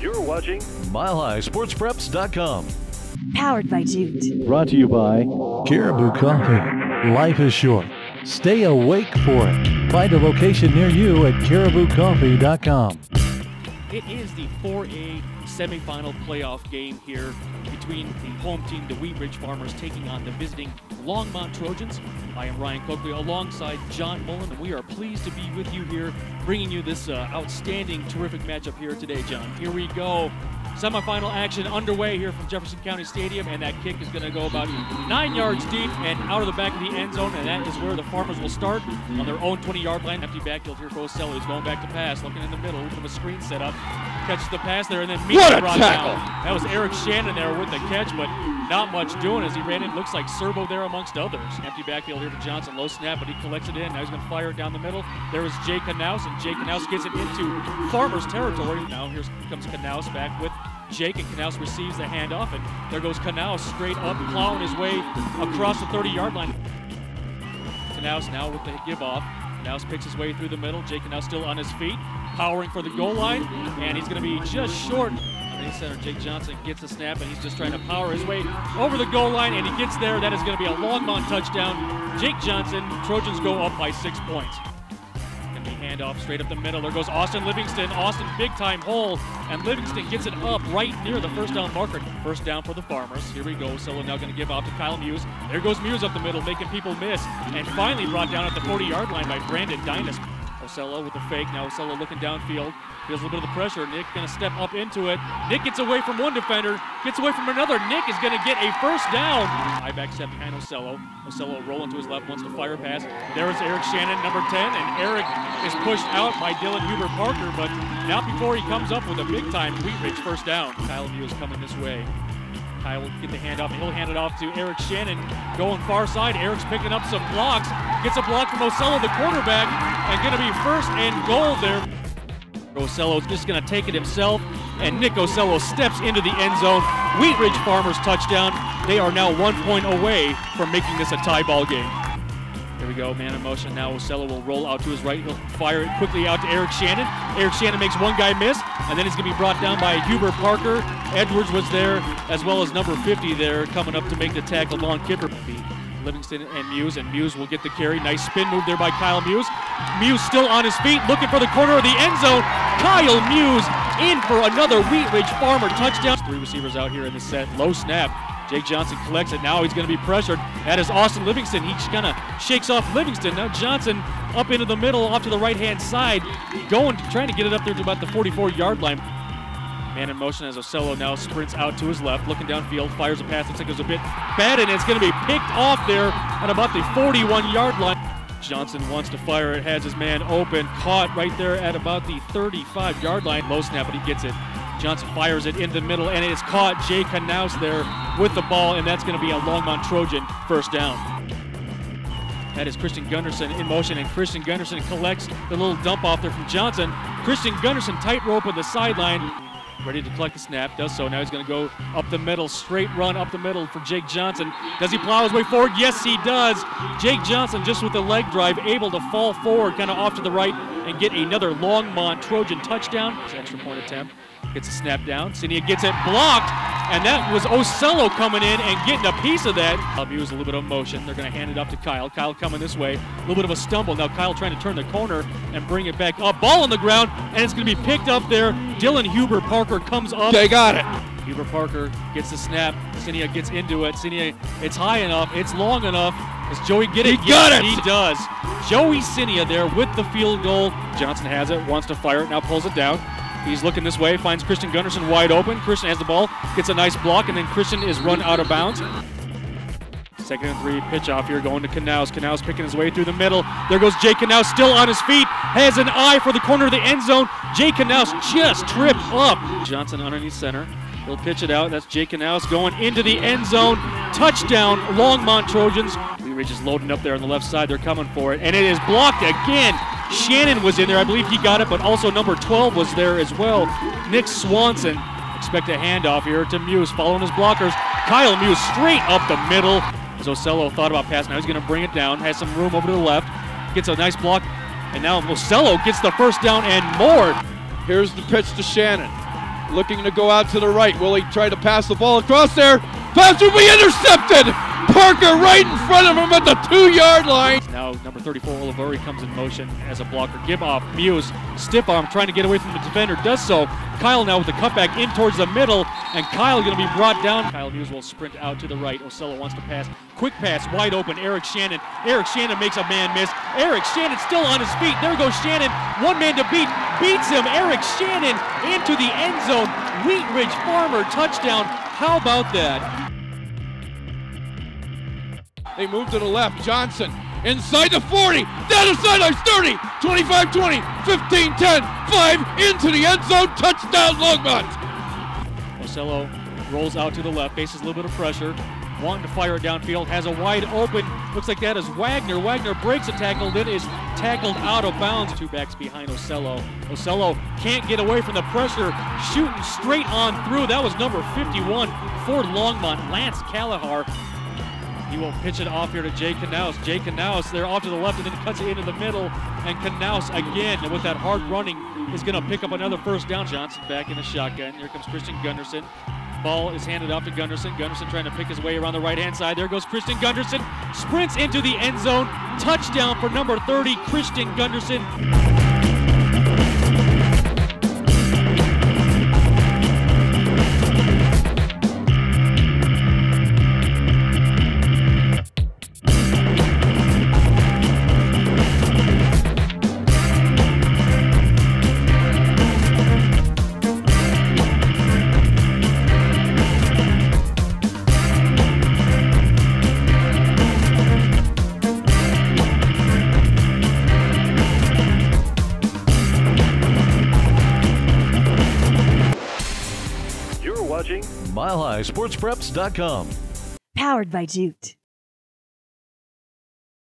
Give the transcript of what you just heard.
You're watching MileHighSportsPreps.com. Powered by Jute. Brought to you by Caribou Coffee. Life is short. Stay awake for it. Find a location near you at CaribouCoffee.com. It is the 4A semifinal playoff game here between the home team, the Wheat Ridge Farmers, taking on the visiting Longmont Trojans. I am Ryan Coakley alongside John Mullen, and we are pleased to be with you here, bringing you this outstanding, terrific matchup here today, John. Here we go. Semifinal action underway here from Jefferson County Stadium, and that kick is going to go about 9 yards deep and out of the back of the end zone, and that is where the Farmers will start on their own 20-yard line. Empty backfield here for Ocello. He's going back to pass, looking in the middle, with a screen set up, catches the pass there, and then what a brought tackle! Down. That was Eric Shannon there with the catch, but not much doing as he ran in. Looks like Serbo there amongst others. Empty backfield here to Johnson, low snap, but he collects it in. Now he's going to fire it down the middle. There is Jay Knaus, and Jay Knaus gets it into Farmers territory. Now here comes Knaus back with Jake, and Knaus receives the handoff, and there goes Knaus straight up, plowing his way across the 30-yard line. Knaus now with the give off. Knaus picks his way through the middle. Jake Knaus still on his feet, powering for the goal line, and he's going to be just short. Center Jake Johnson gets the snap, and he's just trying to power his way over the goal line, and he gets there. That is going to be a Longmont touchdown. Jake Johnson, Trojans go up by 6 points. Going to be handoff straight up the middle. There goes Austin Livingston. Austin big time hole, and Livingston gets it up right near the first down marker. First down for the Farmers. Here we go. Solo now going to give off to Kyle Muse. There goes Muse up the middle, making people miss, and finally brought down at the 40-yard line by Brandon Dynas. Ocello with the fake. Now Ocello looking downfield. Feels a little bit of the pressure. Nick going to step up into it. Nick gets away from one defender, gets away from another. Nick is going to get a first down. High back step behind Ocello. Ocello rolling to his left, wants to fire a pass. There is Eric Shannon, number 10, and Eric is pushed out by Dylan Huber Parker, but not before he comes up with a big time Wheat Ridge first down. Kyle Mew is coming this way. Kyle will get the handoff, and he'll hand it off to Eric Shannon going far side. Eric's picking up some blocks, gets a block from Ocello, the quarterback, and going to be first and goal there. Ocello's just going to take it himself, and Nick Ocello steps into the end zone. Wheat Ridge Farmers touchdown. They are now 1 point away from making this a tie ball game. Here we go, man in motion. Now Ocello will roll out to his right. He'll fire it quickly out to Eric Shannon. Eric Shannon makes one guy miss, and then he's going to be brought down by Huber Parker. Edwards was there, as well as number 50 there, coming up to make the tackle. Long kicker. Livingston and Muse will get the carry. Nice spin move there by Kyle Muse. Muse still on his feet, looking for the corner of the end zone. Kyle Muse in for another Wheat Ridge Farmer touchdown. Three receivers out here in the set. Low snap. Jake Johnson collects it. Now he's going to be pressured. That is Austin Livingston. He just kind of shakes off Livingston. Now Johnson up into the middle, off to the right-hand side, trying to get it up there to about the 44-yard line. Man in motion as Ocello now sprints out to his left, looking downfield, fires a pass. Looks like it was a bit bad, and it's going to be picked off there at about the 41-yard line. Johnson wants to fire it, has his man open, caught right there at about the 35-yard line. Low snap, but he gets it. Johnson fires it in the middle, and it's caught. Jay Knaus there with the ball, and that's going to be a Longmont Trojan first down. That is Christian Gunderson in motion, and Christian Gunderson collects the little dump off there from Johnson. Christian Gunderson tightrope at the sideline, ready to collect the snap, does so. Now he's going to go up the middle, straight run up the middle for Jake Johnson. Does he plow his way forward? Yes, he does. Jake Johnson, just with the leg drive, able to fall forward, kind of off to the right, and get another Longmont Trojan touchdown. It's an extra point attempt. Gets a snap down. Sinia gets it blocked, and that was Ocello coming in and getting a piece of that. Muse a little bit of motion. They're going to hand it up to Kyle. Kyle coming this way. A little bit of a stumble. Now Kyle trying to turn the corner and bring it back up. Ball on the ground, and it's going to be picked up there. Dylan Huber Parker comes up. They got it. Huber Parker gets the snap. Sinia gets into it. Sinia, it's high enough. It's long enough. Does Joey get it? He got it. He does. Joey Sinia there with the field goal. Johnson has it, wants to fire it, now pulls it down. He's looking this way, finds Christian Gunderson wide open. Christian has the ball, gets a nice block, and then Christian is run out of bounds. Second and 3, pitch off here going to Knaus. Knaus picking his way through the middle. There goes Jake Knaus, still on his feet, has an eye for the corner of the end zone. Jake Knaus just tripped up. Johnson underneath center. He'll pitch it out. That's Jake Knaus going into the end zone. Touchdown, Longmont Trojans. Wheat Ridge is loading up there on the left side. They're coming for it, and it is blocked again. Shannon was in there. I believe he got it, but also number 12 was there as well. Nick Swanson. Expect a handoff here to Muse, following his blockers. Kyle Muse straight up the middle. As Ocello thought about passing, now he's going to bring it down. Has some room over to the left. Gets a nice block, and now Ocello gets the first down and more. Here's the pitch to Shannon. looking to go out to the right. Will he try to pass the ball across there? Pass will be intercepted! Parker right in front of him at the 2-yard line. Now number 34, Olivari, comes in motion as a blocker. Give off. Muse, stiff arm, trying to get away from the defender, does so. Kyle now with the cutback in towards the middle, and Kyle going to be brought down. Kyle Muse will sprint out to the right. Ocello wants to pass. Quick pass, wide open, Eric Shannon. Eric Shannon makes a man miss. Eric Shannon still on his feet. There goes Shannon. One man to beat. Beats him. Eric Shannon into the end zone. Wheat Ridge Farmer touchdown. How about that? They move to the left. Johnson inside the 40. Down the sidelines. 30, 25, 20, 15, 10, 5 into the end zone. Touchdown Longmont. Ocello rolls out to the left. Faces a little bit of pressure. Wanting to fire it downfield. Has a wide open. Looks like that is Wagner. Wagner breaks a tackle. Then is tackled out of bounds. Two backs behind Ocello. Ocello can't get away from the pressure. Shooting straight on through. That was number 51 for Longmont, Lance Callahar. He will pitch it off here to Jay Knaus. Jay Knaus, they're off to the left and then cuts it into the middle. And Knaus again, with that hard running, is going to pick up another first down. Johnson back in the shotgun. Here comes Christian Gunderson. Ball is handed off to Gunderson. Gunderson trying to pick his way around the right-hand side. There goes Christian Gunderson. Sprints into the end zone. Touchdown for number 30, Christian Gunderson. MileHighSportsPreps.com. Powered by Jute.